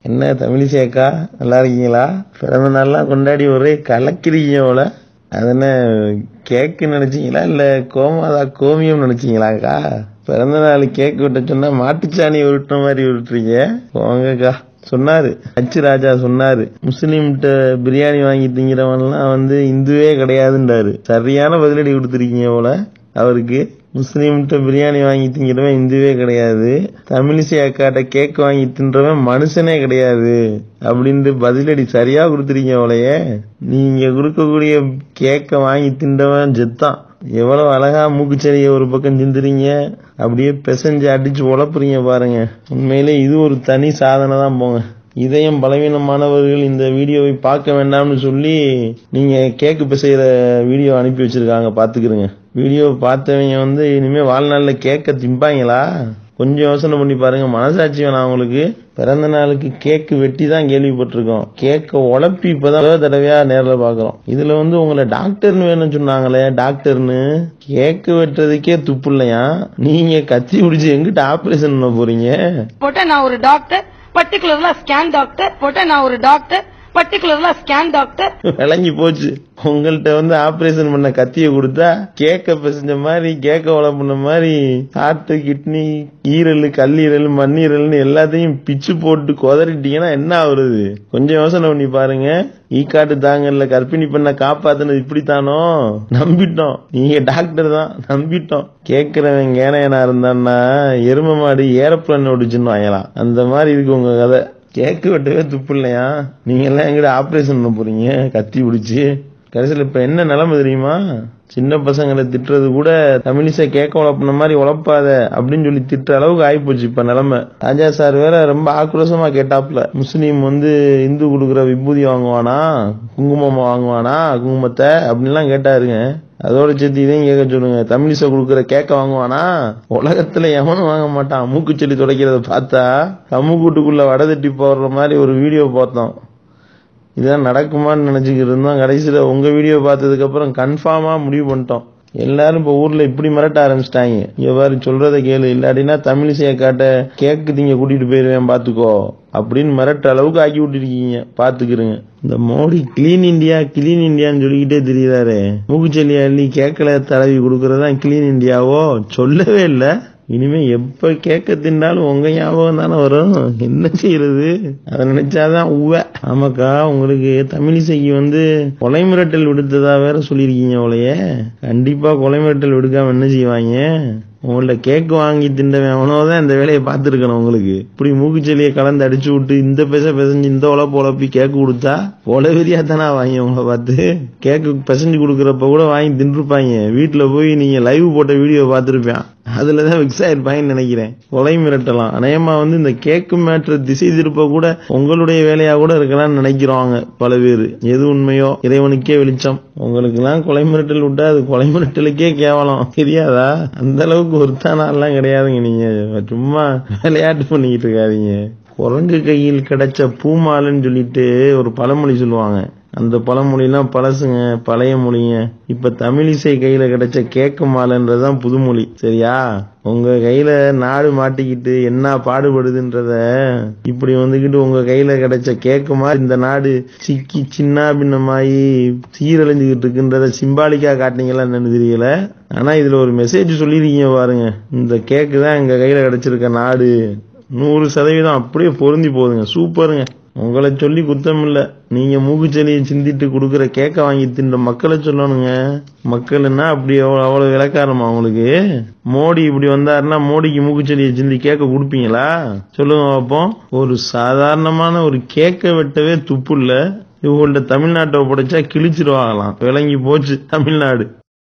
என்ன தமிழிசைக்கா நல்லா இருக்கீங்களா? பிறந்த நாள்லாம் கொண்டாடி ஒரே கலக்கிறீங்க போல. அது என்ன கேக்கு நினைச்சீங்களா இல்ல கோமியம் நினைச்சீங்களாக்கா? பிறந்த நாள் கேக் வெட்ட சொன்னா மாட்டுச்சாணி உருட்டுற மாதிரி உருட்டுறீங்க. போங்கக்கா. சொன்னாரு ராஜா சொன்னாரு, முஸ்லீம்கிட்ட பிரியாணி வாங்கி திங்கிறவன்லாம் இந்துவே கிடையாதுன்றாரு. சரியான பதிலடி கொடுத்துருக்கீங்க போல அவருக்கு. முஸ்லீம்கிட்ட பிரியாணி வாங்கி திங்கிறவன் இந்துவே கிடையாது, தமிழிசை அக்காட்ட கேக் வாங்கி தின்றவன் மனுஷனே கிடையாது அப்படின்ட்டு பதிலடி சரியா கொடுத்துருக்கீங்க போலயே. நீங்க கொடுக்கக்கூடிய கேக்க வாங்கி தின்றவன் ஜெத்தான். எவ்வளவு அழகா மூக்குச்செடிய ஒரு பக்கம் சிந்துறீங்க, அப்படியே பிசைஞ்சு அடிச்சு உழப்புறீங்க பாருங்க. உண்மையிலே இது ஒரு தனி சாதனை தான் போங்க. இதயம் பலவீனமானவர்கள் இந்த வீடியோவை பார்க்க வேண்டாம்னு சொல்லி நீங்க கேக்கு பிசைகிற வீடியோ அனுப்பி வச்சிருக்காங்க, பாத்துக்கிறங்க. வீடியோ பார்த்தவங்க இனிமே வாழ்நாள்ல கேக்க திம்பாங்களா? கொஞ்சம் யோசனை பண்ணி பாருங்க. மனசாட்சி வேணாம் உங்களுக்கு? பிறந்த நாளுக்கு கேக்கு வெட்டி தான் கேள்விப்பட்டிருக்கோம், கேக்க உழப்பி இப்பதான் தடவையா நேர்ல பாக்குறோம். இதுல உங்களை டாக்டர்னு வேணும்னு சொன்னாங்களே, டாக்டர்னு கேக்கு வெட்டுறதுக்கே துப்பு இல்லையா? நீங்க கத்தி பிடிச்சு எங்கிட்ட ஆபரேஷன் பண்ண போறீங்க? போட்ட நான் ஒரு டாக்டர், பர்டிகுலர்லா ஸ்கேன் டாக்டர். போட்ட நான் ஒரு டாக்டர், பர்டிகுலர்லா ஸ்கேன் டாக்டர். விளங்கி போச்சு. உங்கள்கிட்ட ஆபரேஷன் பண்ண கத்திய கொடுத்தா கேக்க பிசைஞ்ச மாதிரி, கேக்க வளர்ப்புன மாதிரி ஹார்ட், கிட்னி, ஈரல், கல்லீரல், மண்ணீரல்னு எல்லாத்தையும் பிச்சு போட்டு கொதறிட்டீங்கன்னா என்ன ஆகுறது? கொஞ்சம் யோசனை பண்ணி பாருங்க. ஈக்காட்டு தாங்கல்ல கர்ப்பிணி பண்ண காப்பாத்துனது இப்படித்தானோ? நம்பிட்டோம். நீங்க டாக்டர் தான், நம்பிட்டோம். கேக்குறவன் கேனையனா இருந்தான்னா எரும மாடு ஏரோப்ளேன் ஓடிச்சுன்னு வாங்கலாம். அந்த மாதிரி இருக்கு உங்க கதை. கேக்கு வெட்டவே துப்பு இல்லையா? நீங்க எல்லாம் எங்கிட்ட ஆபரேஷன் பண்ண போறீங்க கத்தி பிடிச்சு? கடைசியில் இப்ப என்ன நிலைமை தெரியுமா? சின்ன பசங்களை திட்டுறது கூட தமிழிசை கேக்க உழப்பின மாதிரி உழப்பாத அப்படின்னு சொல்லி திட்டுற அளவுக்கு ஆயிப்போச்சு இப்ப நிலைமை. ராஜா சார் வேற ரொம்ப ஆக்ரோஷமா கேட்டாப்ல, முஸ்லீம் இந்து கொடுக்குற விபூதி வாங்குவானா, குங்குமம் வாங்குவானா, குங்குமத்தை அப்படின்லாம் கேட்டாருங்க. அதோட சேர்த்து இதையும் கேட்க சொல்லுங்க, தமிழிசை கொடுக்குற கேக்க வாங்குவானா? உலகத்துல எவனும் வாங்க மாட்டான். மூக்குச்செடி துடைக்கிறத பார்த்தா கம்முக்கூட்டுக்குள்ள வடை தட்டி போடுற மாதிரி ஒரு வீடியோ பார்த்தோம். இதான் நடக்குமான்னு நினைச்சுக்கிட்டு இருந்தோம். கடைசியில உங்க வீடியோ பார்த்ததுக்கு அப்புறம் கன்ஃபார்மா முடிவு பண்ணிட்டோம். எல்லாரும் இப்ப ஊர்ல இப்படி மிரட்ட ஆரம்பிச்சிட்டாங்க. எவ்வாறு சொல்றத கேளு, இல்லாட்டினா தமிழிசைய காட்ட கேக்கு திங்க கூட்டிட்டு போயிருவேன் பாத்துக்கோ அப்படின்னு மிரட்ட அளவுக்கு ஆக்கி விட்டுருக்கீங்க, பாத்துக்கிறங்க. இந்த மோடி கிளீன் இந்தியான்னு சொல்லிக்கிட்டே தெரியுறாரு. மூக்குச்செல்லி அள்ளி கேக்கல தடவி கொடுக்கறதான் கிளீன் இந்தியாவோ? சொல்லவே இல்ல. இனிமே எப்ப கேட்க தின்னாலும் உங்க ஞாபகம் தானே வரும். என்ன செய்யறது? அதை நினைச்சாதான் ஆமாக்கா, உங்களுக்கு தமிழிசைக்கு கொலை மிரட்டல் விடுத்ததா வேற சொல்லிருக்கீங்க போலயே. கண்டிப்பா கொலை மிரட்டல் விடுக்காம என்ன செய்வாங்க? உங்கள்ட்ட கேக்கு வாங்கி திண்டவன் அவனோதான் இந்த வேலையை பார்த்துருக்கணும். உங்களுக்கு இப்படி மூக்குச்செலியை கலந்து அடிச்சு விட்டு இந்த பிசைஞ்சு இந்த உழப்பி கேக்கு கொடுத்தா உலவெறியா தானே வாங்கி உங்களை பார்த்து. கேக்கு பிசைஞ்சு கொடுக்கறப்ப கூட வாங்கி தின்றுப்பாங்க. வீட்டுல போய் நீங்க லைவ் போட்ட வீடியோ பார்த்துருப்பேன், அதுலதான் விக்ஸ் ஆயிருப்பாங்கன்னு நினைக்கிறேன். கொலை மிரட்டலாம் அநேகமா இந்த கேக்கு மேட்ரு திசை திருப்ப கூட உங்களுடைய வேலையா கூட இருக்கலாம்னு நினைக்கிறோங்க பல பேரு. எது உண்மையோ இறைவனுக்கே வெளிச்சம். உங்களுக்கு எல்லாம் கொலை மிரட்டல் விட்டா அது கொலை மிரட்டலுக்கே கேவலம், தெரியாதா? அந்த அளவுக்கு ஒருத்தானாலாம் கிடையாதுங்க. நீங்க சும்மா விளையாட்டு பண்ணிக்கிட்டு இருக்காதீங்க. குரங்கு கையில் கிடைச்ச பூமாலைன்னு சொல்லிட்டு ஒரு பழமொழி சொல்லுவாங்க. அந்த பழமொழிலாம் பழசுங்க, பழைய மொழிங்க. இப்ப தமிழிசை கையில கிடைச்ச கேக்கு மாலைன்றதுதான் புதுமொழி, சரியா? உங்க கையில நாடு மாட்டிக்கிட்டு என்ன பாடுபடுதுன்றத இப்படி உங்க கையில கிடைச்ச கேக்கு மாதிரி இந்த நாடு சிக்கி சின்ன பின்னமாயி சீரழிஞ்சுக்கிட்டு இருக்குன்றத சிம்பாலிக்கா காட்டினீங்களா என்னன்னு தெரியல. ஆனா இதுல ஒரு மெசேஜ் சொல்லிருக்கீங்க பாருங்க, இந்த கேக்கு தான் எங்க கையில கிடைச்சிருக்க நாடு 100% அப்படியே பொருந்தி போகுதுங்க. சூப்பருங்க. உங்களை சொல்லி குத்தம் இல்ல, நீங்க மூக்குச்செலியை சிந்திட்டு கொடுக்குற கேக்க வாங்கி தின்ற மக்களை சொல்லணுங்க. மக்கள்னா அப்படி அவ்வளவு விளக்காரமா உங்களுக்கு? மோடி இப்படி வந்தாருன்னா மோடிக்கு மூக்குச்செலியை சிந்தி கேக்க கொடுப்பீங்களா? சொல்லுங்க பாப்போம். ஒரு சாதாரணமான ஒரு கேக்க வெட்டவே துப்பு இல்ல. இவங்கள்ட்ட தமிழ்நாட்டை படைச்சா கிழிச்சிருவாங்களாம். விளங்கி போச்சு தமிழ்நாடு.